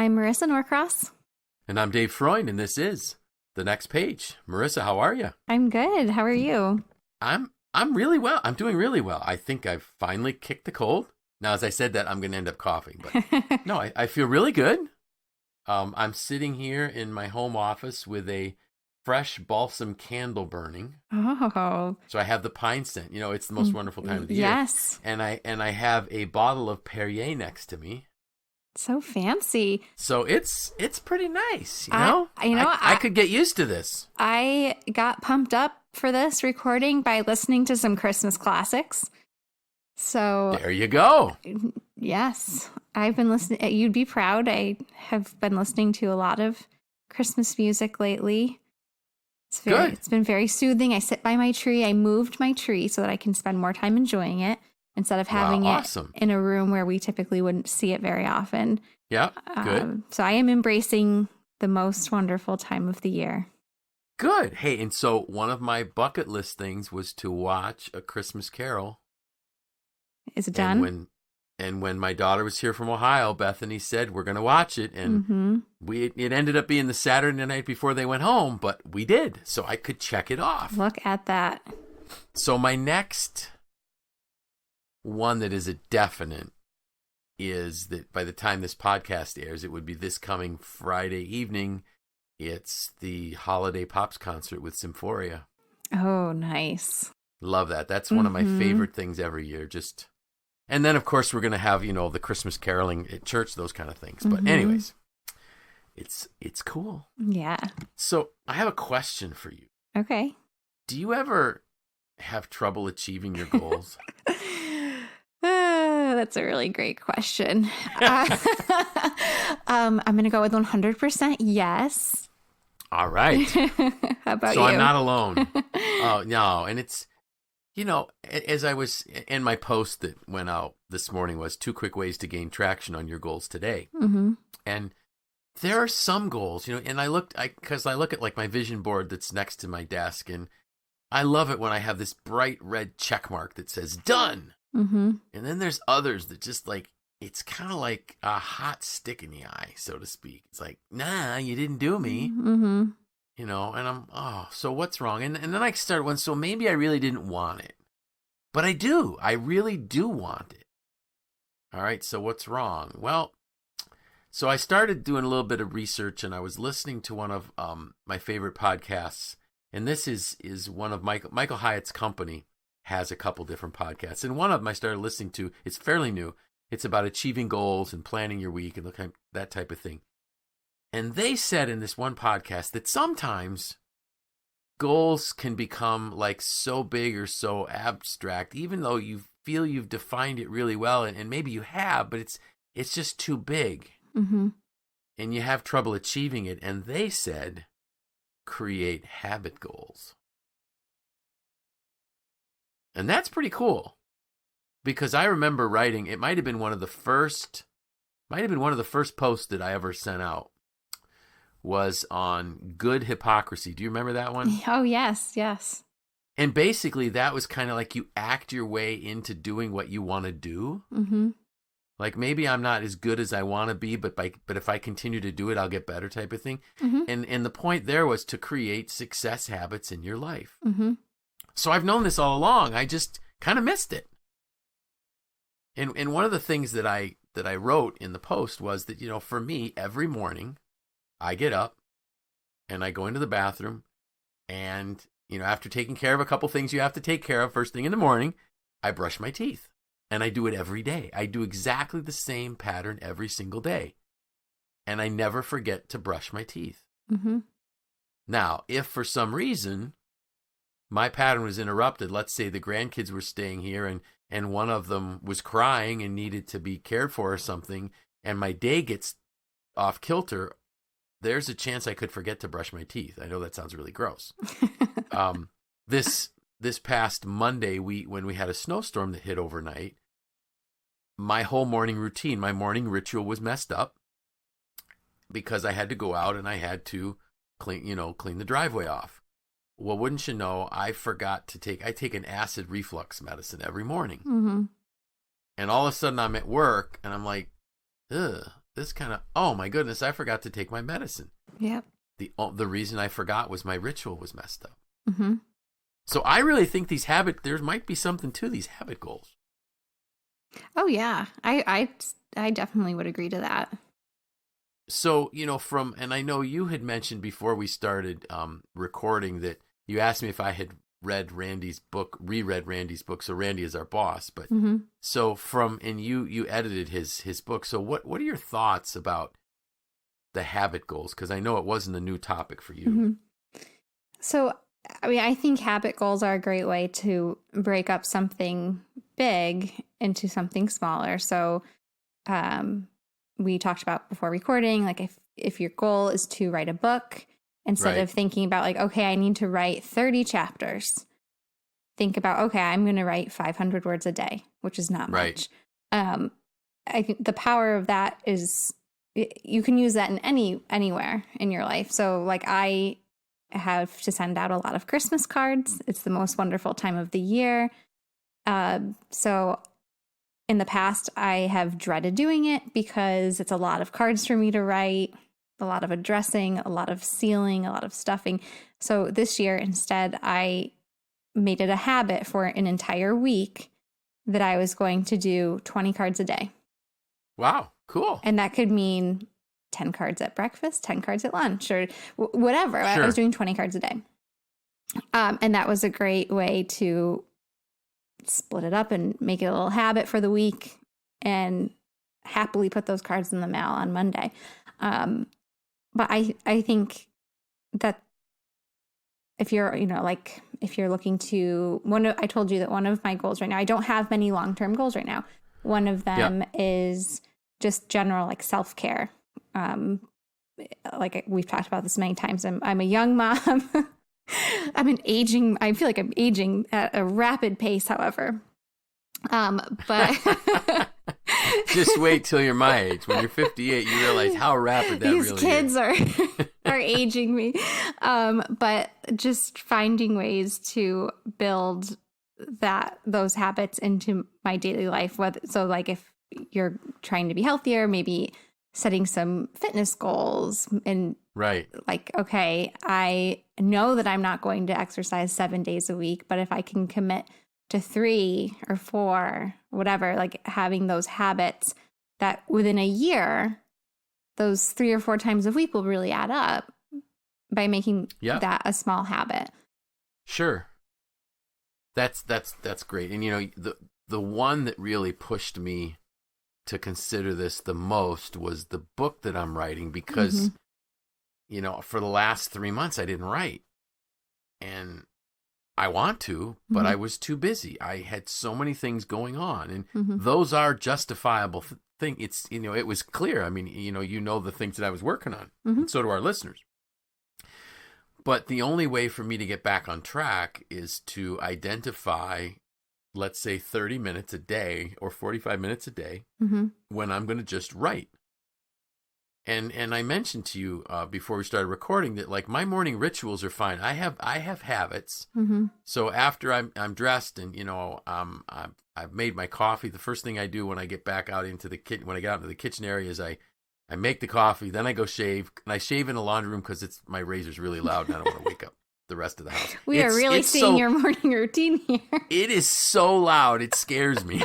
I'm Marissa Norcross. And I'm Dave Freund, and this is The Next Page. Marissa, how are you? I'm good. How are you? I'm really well. I'm doing really well. I think I've finally kicked the cold. Now, as I said that, I'm going to end up coughing. But no, I feel really good. I'm sitting here in my home office with a fresh balsam candle burning. Oh. So I have the pine scent. You know, it's the most wonderful time of the year. Yes. And I have a bottle of Perrier next to me. So fancy. So it's pretty nice, you know? I could get used to this. I got pumped up for this recording by listening to some Christmas classics. So there you go. Yes. I've been listening. You'd be proud. I have been listening to a lot of Christmas music lately. Good. It's been very soothing. I sit by my tree. I moved my tree so that I can spend more time enjoying it instead of having it in a room where we typically wouldn't see it very often. Yeah, good. So I am embracing the most wonderful time of the year. Good. Hey, and so one of my bucket list things was to watch A Christmas Carol. Is it done? And when my daughter was here from Ohio, Bethany said, we're going to watch it. And it ended up being the Saturday night before they went home, but we did. So I could check it off. Look at that. So my next one that is a definite is that by the time this podcast airs, it would be this coming Friday evening. It's the Holiday Pops concert with Symphoria. Oh, nice. Love that. That's one of my favorite things every year. And then, of course, we're going to have, the Christmas caroling at church, those kind of things. But anyways, it's cool. Yeah. So I have a question for you. Okay. Do you ever have trouble achieving your goals? That's a really great question. I'm going to go with 100% yes. All right. How about you? So I'm not alone. Oh, no. And it's, as I was in my post that went out this morning was 2 quick ways to gain traction on your goals today. And there are some goals, and I look at like my vision board that's next to my desk, and I love it when I have this bright red check mark that says done. And then there's others that just like, it's kind of like a hot stick in the eye, so to speak. It's like, nah, you didn't do me. And I'm, so what's wrong? And then I started one, so maybe I really didn't want it. But I do. I really do want it. All right, so what's wrong? Well, so I started doing a little bit of research, and I was listening to one of my favorite podcasts. And this is one of Michael Hyatt's company has a couple different podcasts. And one of them I started listening to, it's fairly new. It's about achieving goals and planning your week and that type of thing. And they said in this one podcast that sometimes goals can become like so big or so abstract, even though you feel you've defined it really well, and maybe you have, but it's just too big. And you have trouble achieving it. And they said, create habit goals. And that's pretty cool, because I remember writing, it might have been one of the first posts that I ever sent out was on good hypocrisy. Do you remember that one? Oh, yes. And basically that was kind of like you act your way into doing what you want to do. Like maybe I'm not as good as I want to be, but if I continue to do it, I'll get better type of thing. And the point there was to create success habits in your life. So I've known this all along. I just kind of missed it. And one of the things that I wrote in the post was that, for me, every morning I get up and I go into the bathroom, and, after taking care of a couple things you have to take care of first thing in the morning, I brush my teeth. And I do it every day. I do exactly the same pattern every single day. And I never forget to brush my teeth. Now, if for some reason my pattern was interrupted, let's say the grandkids were staying here and one of them was crying and needed to be cared for or something, and my day gets off kilter, there's a chance I could forget to brush my teeth. I know that sounds really gross. This past Monday, when we had a snowstorm that hit overnight, my whole morning routine, my morning ritual was messed up because I had to go out and I had to clean the driveway off. Well, wouldn't you know, I forgot to I take an acid reflux medicine every morning. And all of a sudden I'm at work and I'm like, ugh, this kind of, oh my goodness, I forgot to take my medicine. Yep. The reason I forgot was my ritual was messed up. Mm-hmm. So I really think there might be something to these habit goals. Oh yeah, I definitely would agree to that. So, and I know you had mentioned before we started recording that you asked me if I had reread Randy's book. So Randy is our boss, but mm-hmm. so and you edited his book. So what are your thoughts about the habit goals? Because I know it wasn't a new topic for you. Mm-hmm. So, I mean, I think habit goals are a great way to break up something big into something smaller. So, we talked about before recording, like if your goal is to write a book, instead of thinking about like, okay, I need to write 30 chapters, think about, okay, I'm going to write 500 words a day, which is not much. I think the power of that is you can use that in anywhere in your life. So like I have to send out a lot of Christmas cards. It's the most wonderful time of the year. So in the past, I have dreaded doing it because it's a lot of cards for me to write, a lot of addressing, a lot of sealing, a lot of stuffing. So this year, instead, I made it a habit for an entire week that I was going to do 20 cards a day. Wow, cool. And that could mean 10 cards at breakfast, 10 cards at lunch, or whatever. Sure. I was doing 20 cards a day. And that was a great way to split it up and make it a little habit for the week and happily put those cards in the mail on Monday. But I think that if you're, if you're looking to I told you that one of my goals right now, I don't have many long-term goals right now. One of them is just general like self-care. Like we've talked about this many times. I'm a young mom. I feel like I'm aging at a rapid pace, however. But just wait till you're my age. When you're 58, you realize how rapid that these really kids is. are aging me. But just finding ways to build those habits into my daily life. So like if you're trying to be healthier, maybe setting some fitness goals and like, okay, I know that I'm not going to exercise 7 days a week, but if I can commit to 3 or 4, whatever, like having those habits that within a year, those 3 or 4 times a week will really add up by making that a small habit. Sure. That's great. And the one that really pushed me to consider this the most was the book that I'm writing because, for the last 3 months I didn't write. And I want to, but I was too busy. I had so many things going on, and those are justifiable things. It's, it was clear. I mean, the things that I was working on, and so do our listeners. But the only way for me to get back on track is to identify, let's say 30 minutes a day or 45 minutes a day when I'm going to just write. And I mentioned to you before we started recording that like my morning rituals are fine. I have habits. So after I'm dressed and I've made my coffee, the first thing I do when I get back out into the kitchen, when I get out into the kitchen area, is I make the coffee, then I go shave, and I shave in the laundry room because my razor's really loud and I don't want to wake up the rest of the house. We are really seeing your morning routine here. It is so loud, it scares me.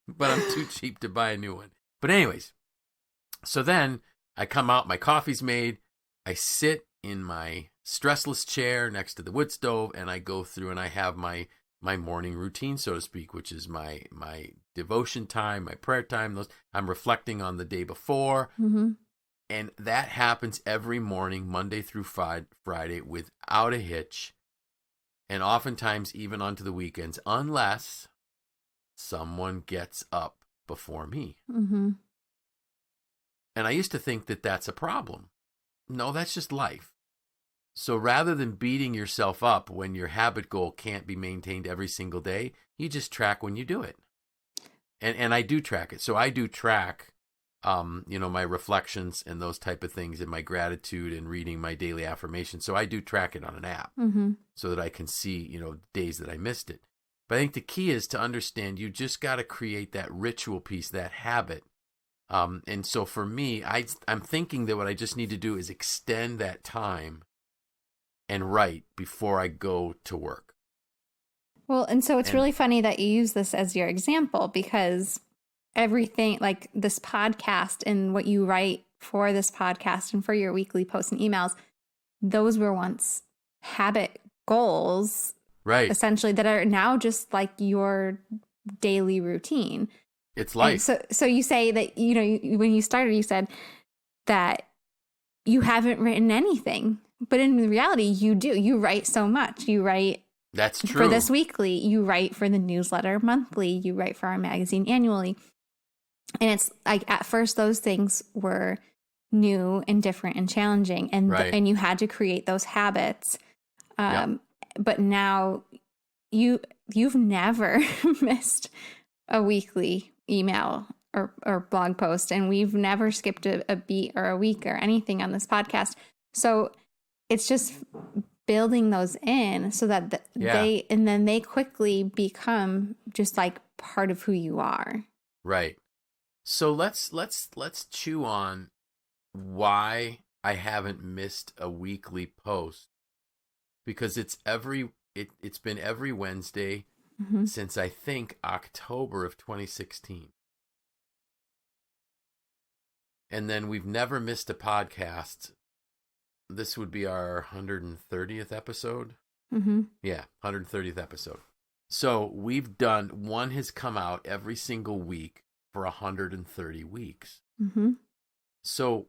But I'm too cheap to buy a new one. But anyways, so then I come out, my coffee's made, I sit in my stressless chair next to the wood stove, and I go through and I have my morning routine, so to speak, which is my devotion time, my prayer time. I'm reflecting on the day before. And that happens every morning, Monday through Friday, without a hitch. And oftentimes even onto the weekends, unless someone gets up before me. And I used to think that that's a problem. No, that's just life. So rather than beating yourself up when your habit goal can't be maintained every single day, you just track when you do it. And I do track it. So I do track, my reflections and those type of things and my gratitude and reading my daily affirmations. So I do track it on an app so that I can see, days that I missed it. But I think the key is to understand you just got to create that ritual piece, that habit And so for me, I'm thinking that what I just need to do is extend that time and write before I go to work. Well, and so it's really funny that you use this as your example, because everything like this podcast and what you write for this podcast and for your weekly posts and emails, those were once habit goals, right? Essentially, that are now just like your daily routine. It's life. And so you say that, when you started, you said that you haven't written anything, but in reality, you do. You write so much. You write. That's true. For this weekly, you write for the newsletter monthly, you write for our magazine annually. And it's like at first those things were new and different and challenging, and and you had to create those habits. But now you've never missed a weekly email or blog post, and we've never skipped a beat or a week or anything on this podcast. So it's just building those in so that they quickly become just like part of who you are. Right. So let's chew on why I haven't missed a weekly post, because it's been every Wednesday since I think October of 2016. And then we've never missed a podcast. This would be our 130th episode. Yeah, 130th episode. So we've done, one has come out every single week for 130 weeks. So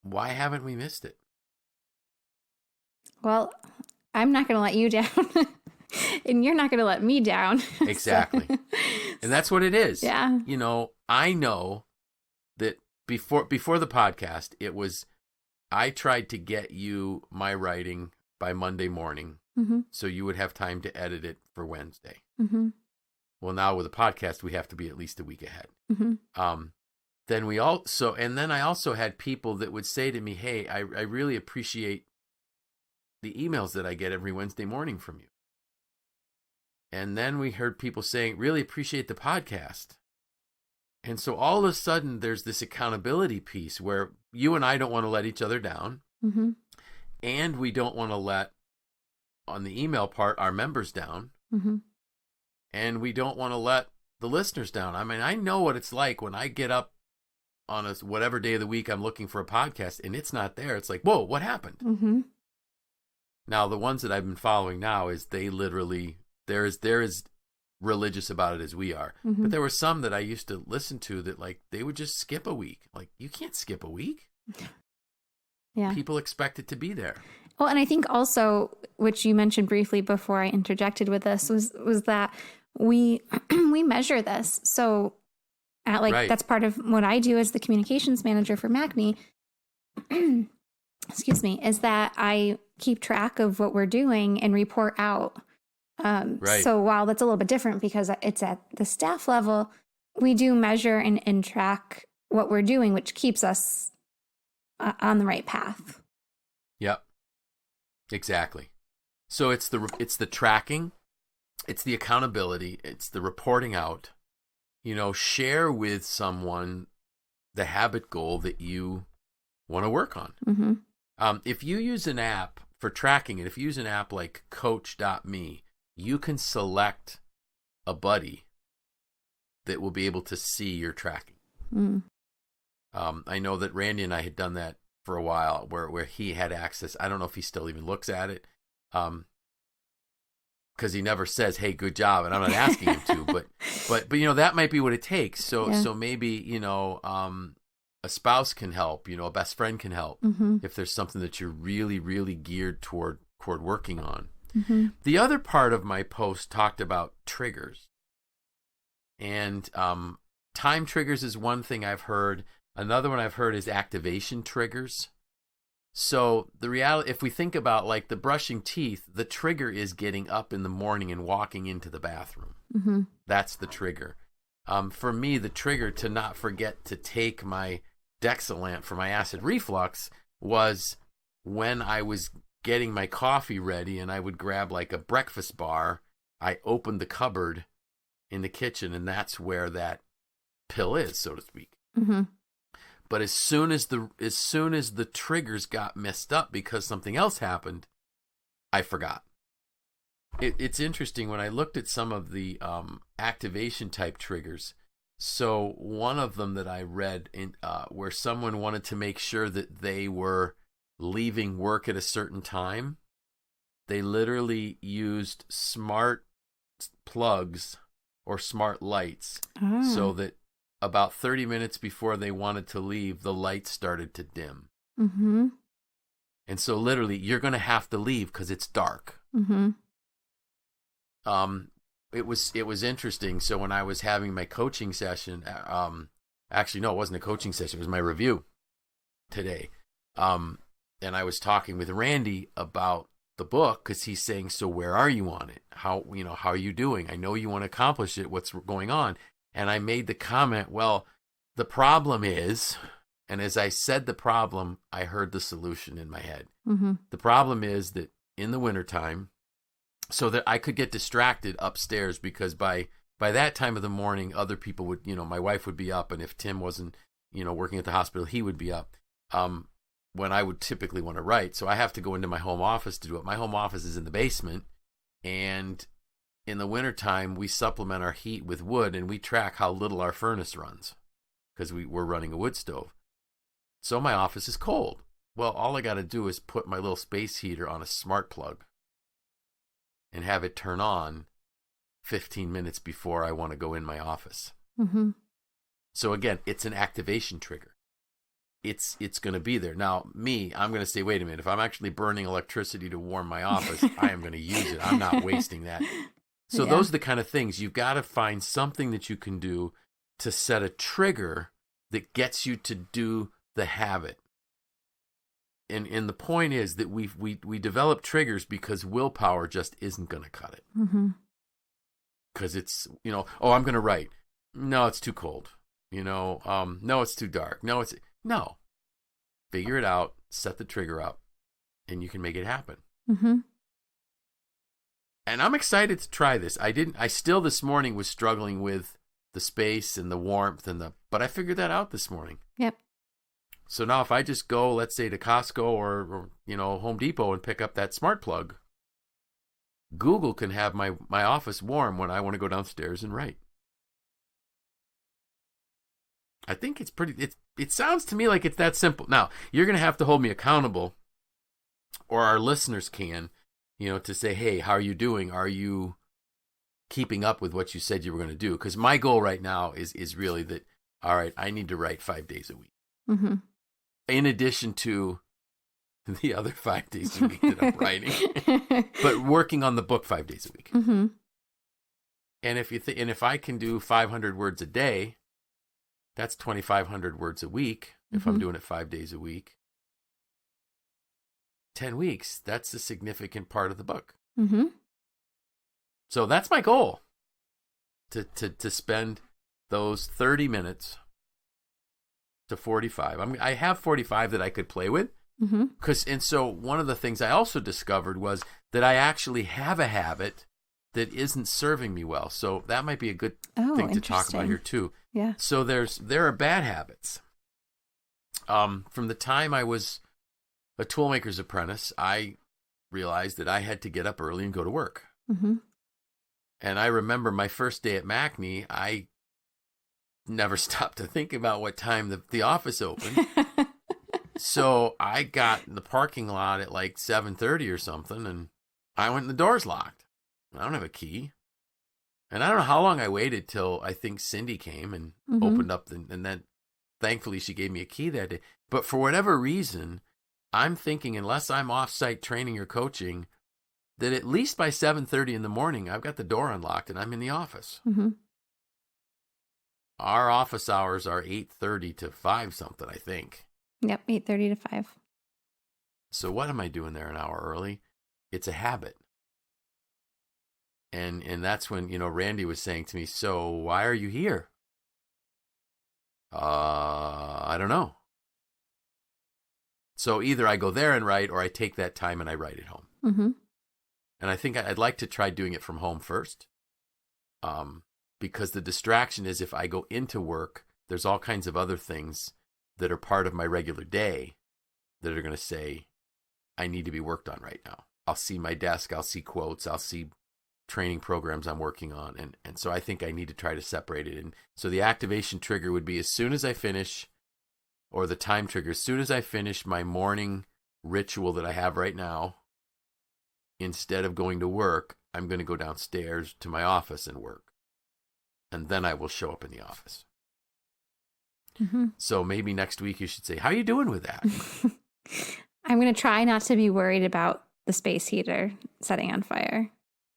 why haven't we missed it? Well, I'm not going to let you down. And you're not going to let me down. Exactly. And that's what it is. Yeah. I know that before the podcast, it was, I tried to get you my writing by Monday morning so you would have time to edit it for Wednesday. Well, now with a podcast, we have to be at least a week ahead. Then I also had people that would say to me, hey, I really appreciate the emails that I get every Wednesday morning from you. And then we heard people saying, really appreciate the podcast. And so all of a sudden, there's this accountability piece where you and I don't want to let each other down. And we don't want to let, on the email part, our members down. And we don't want to let the listeners down. I mean, I know what it's like when I get up on whatever day of the week I'm looking for a podcast and it's not there. It's like, whoa, what happened? Now, the ones that I've been following now is they literally, they're as religious about it as we are. But there were some that I used to listen to that, like, they would just skip a week. Like, you can't skip a week. Yeah. People expect it to be there. Well, and I think also, which you mentioned briefly before I interjected with this, was that we measure this. So that's part of what I do as the communications manager for MACNY. Excuse me, is that I keep track of what we're doing and report out. So while that's a little bit different because it's at the staff level, we do measure and track what we're doing, which keeps us on the right path. Yep. Exactly. So it's the tracking, it's the accountability, it's the reporting out. Share with someone the habit goal that you want to work on. If you use an app for tracking it, if you use an app like Coach.me, you can select a buddy that will be able to see your tracking. I know that Randy and I had done that for a while where he had access. I don't know if he still even looks at it because he never says, hey, good job. And I'm not asking him to, but that might be what it takes. So maybe, a spouse can help, a best friend can help if there's something that you're really, really geared toward working on. The other part of my post talked about triggers. And time triggers is one thing I've heard. Another one I've heard is activation triggers. So the reality, if we think about like the brushing teeth, the trigger is getting up in the morning and walking into the bathroom. That's the trigger. For me, the trigger to not forget to take my Dexilant for my acid reflux was when I was getting my coffee ready and I would grab like a breakfast bar. I opened the cupboard in the kitchen and that's where that pill is, so to speak. Mm-hmm. But as soon as the triggers got messed up because something else happened, I forgot. It's interesting when I looked at some of the activation type triggers. So one of them that I read where someone wanted to make sure that they were leaving work at a certain time, they literally used smart plugs or smart lights so that about 30 minutes before they wanted to leave, the lights started to dim. Mm-hmm. And so literally, you're going to have to leave because it's dark. Mm-hmm. It was interesting. So when I was having my coaching session, actually, no, it wasn't a coaching session. It was my review today. And I was talking with Randy about the book because he's saying, so where are you on it? How are you doing? I know you want to accomplish it. What's going on? And I made the comment, well, the problem is, and as I said the problem, I heard the solution in my head. Mm-hmm. The problem is that in the wintertime, so that I could get distracted upstairs because by that time of the morning, other people would, my wife would be up. And if Tim wasn't, working at the hospital, he would be up when I would typically want to write. So I have to go into my home office to do it. My home office is in the basement. And in the wintertime, we supplement our heat with wood and we track how little our furnace runs because we're running a wood stove. So my office is cold. Well, all I got to do is put my little space heater on a smart plug and have it turn on 15 minutes before I want to go in my office. Mm-hmm. So again, it's an activation trigger. It's going to be there. Now, I'm going to say, wait a minute, if I'm actually burning electricity to warm my office, I am going to use it. I'm not wasting that. So those are the kind of things you've got to find something that you can do to set a trigger that gets you to do the habit. And the point is that we develop triggers because willpower just isn't going to cut it. Mm-hmm. Because it's, I'm going to write. No, it's too cold. No, it's too dark. No. Figure it out, set the trigger up, and you can make it happen. Mm-hmm. And I'm excited to try this. I still this morning was struggling with the space and the warmth but I figured that out this morning. Yep. So now if I just go, let's say to Costco or Home Depot and pick up that smart plug, Google can have my office warm when I want to go downstairs and write. I think it sounds to me like it's that simple. Now, you're going to have to hold me accountable, or our listeners can, to say, hey, how are you doing? Are you keeping up with what you said you were going to do? Because my goal right now is really that, all right, I need to write 5 days a week. Mm-hmm. In addition to the other 5 days a week that I'm writing, but working on the book 5 days a week. Mm-hmm. And if I can do 500 words a day, that's 2,500 words a week. If I'm doing it 5 days a week, 10 weeks, that's a significant part of the book. Mm-hmm. So that's my goal, to spend those 30 minutes to 45. I have 45 that I could play with. Mm-hmm. And so one of the things I also discovered was that I actually have a habit that isn't serving me well. So that might be a good thing to talk about here too. Yeah. So there are bad habits. From the time I was a toolmaker's apprentice, I realized that I had to get up early and go to work. Mm-hmm. And I remember my first day at MACNY, I never stopped to think about what time the office opened. So I got in the parking lot at like 7:30 or something, and I went and the door's locked. I don't have a key. And I don't know how long I waited till I think Cindy came and opened up, and then thankfully she gave me a key that day. But for whatever reason, I'm thinking unless I'm off-site training or coaching, that at least by 7:30 in the morning, I've got the door unlocked and I'm in the office. Mm-hmm. Our office hours are 8:30 to 5 something, I think. Yep, 8:30 to 5. So what am I doing there an hour early? It's a habit. And that's when, Randy was saying to me, so why are you here? I don't know. So either I go there and write, or I take that time and I write at home. Mm-hmm. And I think I'd like to try doing it from home first. Because the distraction is if I go into work, there's all kinds of other things that are part of my regular day that are going to say, I need to be worked on right now. I'll see my desk, I'll see quotes, I'll see training programs I'm working on. And so I think I need to try to separate it. And so the activation trigger would be as soon as I finish, or the time trigger, as soon as I finish my morning ritual that I have right now, instead of going to work, I'm going to go downstairs to my office and work. And then I will show up in the office. Mm-hmm. So maybe next week you should say, how are you doing with that? I'm going to try not to be worried about the space heater setting on fire.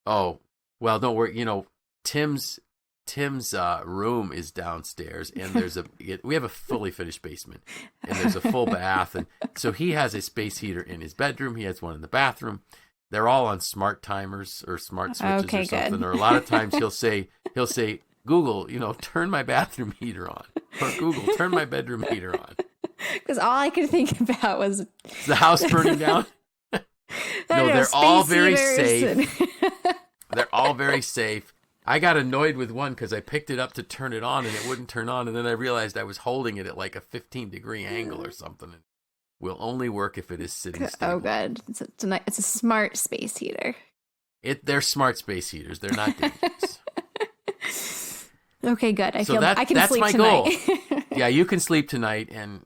Oh, well, don't worry. You know, Tim's room is downstairs, and we have a fully finished basement, and there's a full bath, and so he has a space heater in his bedroom. He has one in the bathroom. They're all on smart timers or smart switches or something. Good. Or a lot of times he'll say, Google, turn my bathroom heater on, or Google, turn my bedroom heater on. Because all I could think about was is the house burning down. No, they're all very safe. They're all very safe. I got annoyed with one because I picked it up to turn it on and it wouldn't turn on. And then I realized I was holding it at like a 15-degree angle or something. And will only work if it is sitting stable. Oh, good. It's a smart space heater. They're smart space heaters. They're not dangerous. Okay, good. I can sleep tonight. Goal. Yeah, you can sleep tonight. And,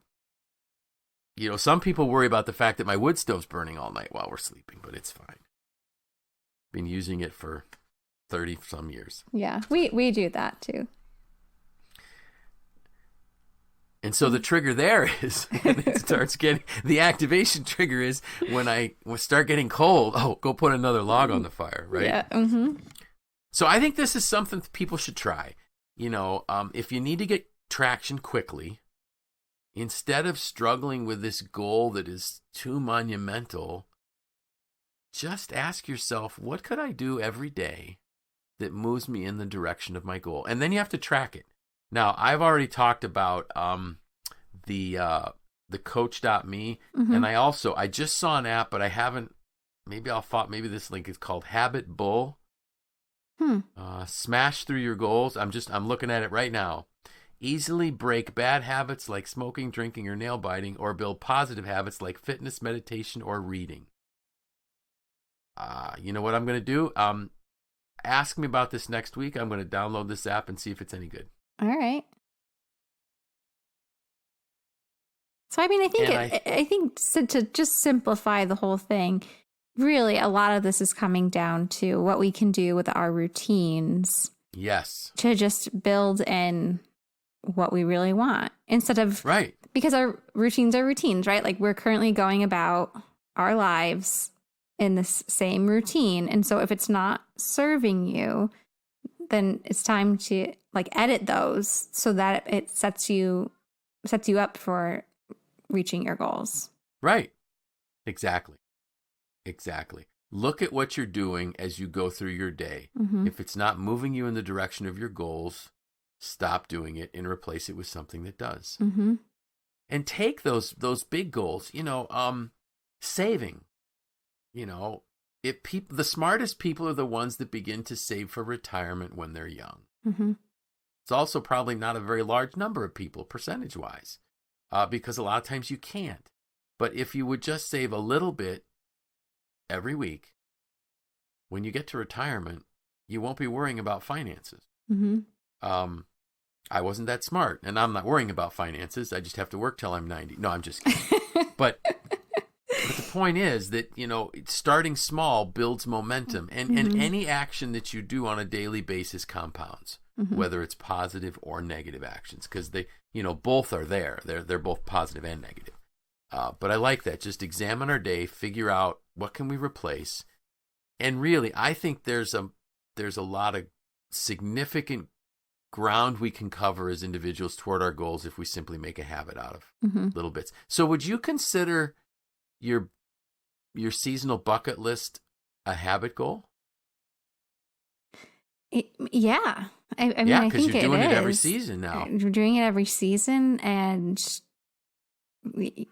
some people worry about the fact that my wood stove's burning all night while we're sleeping, but it's fine. Been using it for 30 some years. Yeah, we do that too. And so the trigger there is when it starts getting, the activation trigger is when I start getting cold. Oh, go put another log on the fire, right? Yeah. Mm-hmm. So I think this is something people should try. If you need to get traction quickly, instead of struggling with this goal that is too monumental, just ask yourself, what could I do every day that moves me in the direction of my goal? And then you have to track it. Now, I've already talked about the coach.me, mm-hmm. and I just saw an app, but I haven't, maybe this link is called Habit Bull. Smash through your goals. I'm looking at it right now. Easily break bad habits like smoking, drinking, or nail biting, or build positive habits like fitness, meditation, or reading. You know what I'm going to do? Ask me about this next week. I'm going to download this app and see if it's any good. All right. So, I mean, I think to just simplify the whole thing, really, a lot of this is coming down to what we can do with our routines. Yes. To just build in what we really want instead of, right. Because our routines are routines, right? Like we're currently going about our lives in this same routine. And so if it's not serving you, then it's time to edit those so that it sets you up for reaching your goals. Right. Exactly. Look at what you're doing as you go through your day. Mm-hmm. If it's not moving you in the direction of your goals, stop doing it and replace it with something that does. Mm-hmm. And take those big goals, saving, the smartest people are the ones that begin to save for retirement when they're young. Mm-hmm. It's also probably not a very large number of people percentage-wise, because a lot of times you can't. But if you would just save a little bit every week, when you get to retirement, you won't be worrying about finances. Mm-hmm. I wasn't that smart, and I'm not worrying about finances. I just have to work till I'm 90. No, I'm just kidding. But the point is that, starting small builds momentum, and any action that you do on a daily basis compounds, mm-hmm. whether it's positive or negative actions, because they, both are there. They're both positive and negative. But I like that. Just examine our day, figure out what can we replace. And really, I think there's a lot of significant ground we can cover as individuals toward our goals if we simply make a habit out of mm-hmm. little bits. So would you consider your seasonal bucket list a habit goal? Yeah. I mean, yeah, I think you're doing it every is. Season now. You're doing it every season, and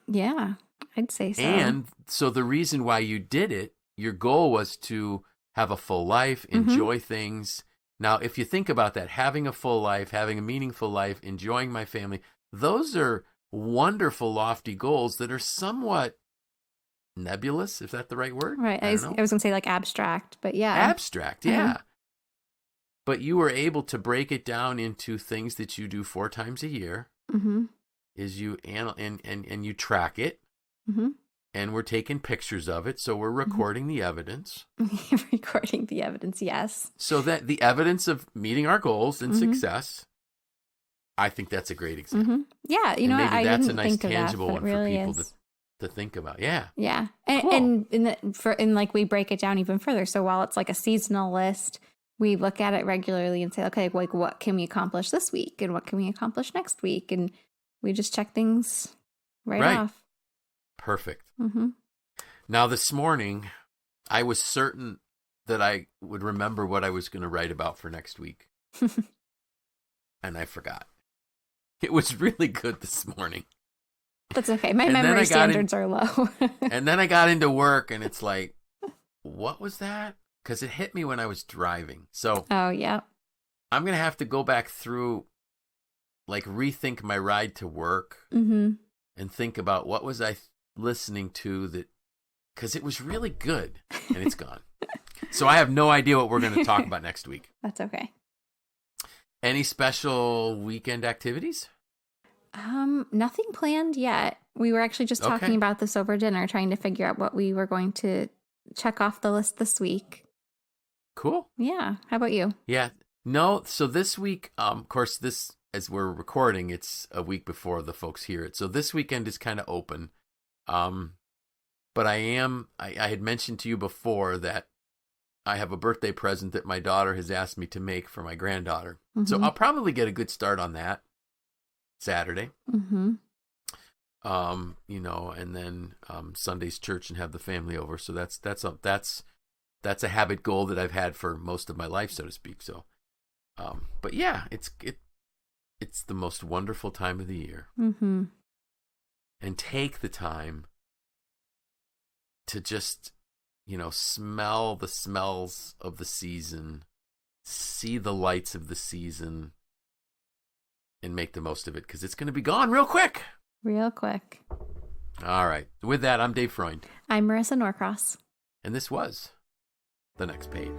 yeah, I'd say so. And so the reason why you did it, your goal was to have a full life, mm-hmm. enjoy things, Now, if you think about that, having a full life, having a meaningful life, enjoying my family, those are wonderful, lofty goals that are somewhat nebulous, if that's the right word. Right. I was going to say like abstract, but yeah. Abstract, yeah. But you were able to break it down into things that you do 4 times a year. Is you and you track it. And we're taking pictures of it, so we're recording the evidence. Recording the evidence, yes. So that the evidence of meeting our goals and success, I think that's a great example. Yeah, you know, maybe I that's didn't a nice think of tangible that, one really for people to think about. Yeah. Yeah. And cool. and like we break it down even further. So while it's like a seasonal list, we look at it regularly and say, okay, like what can we accomplish this week and what can we accomplish next week? And we just check things right off. Perfect. Now, this morning, I was certain that I would remember what I was going to write about for next week. And I forgot. It was really good this morning. That's okay. My memory standards are low. And then I got into work, and it's like, what was that? Because it hit me when I was driving. So oh, yeah. I'm going to have to go back through, like, rethink my ride to work and think about what was I listening to that, because it was really good, and it's gone. So I have no idea what we're going to talk about next week. That's okay. Any special weekend activities? Nothing planned yet. We were actually just talking about this over dinner, trying to figure out what we were going to check off the list this week. Cool. Yeah. How about you? Yeah. No. So this week, of course, as we're recording, it's a week before the folks hear it. So this weekend is kind of open. But I had mentioned to you before that I have a birthday present that my daughter has asked me to make for my granddaughter. So I'll probably get a good start on that Saturday. You know, and then Sunday's church and have the family over. So that's a habit goal that I've had for most of my life, so to speak. So, but yeah, it's the most wonderful time of the year. And take the time to just, you know, smell the smells of the season, see the lights of the season, and make the most of it, because it's going to be gone real quick. Real quick. All right. With that, I'm Dave Freund. I'm Marissa Norcross. And this was The Next Page.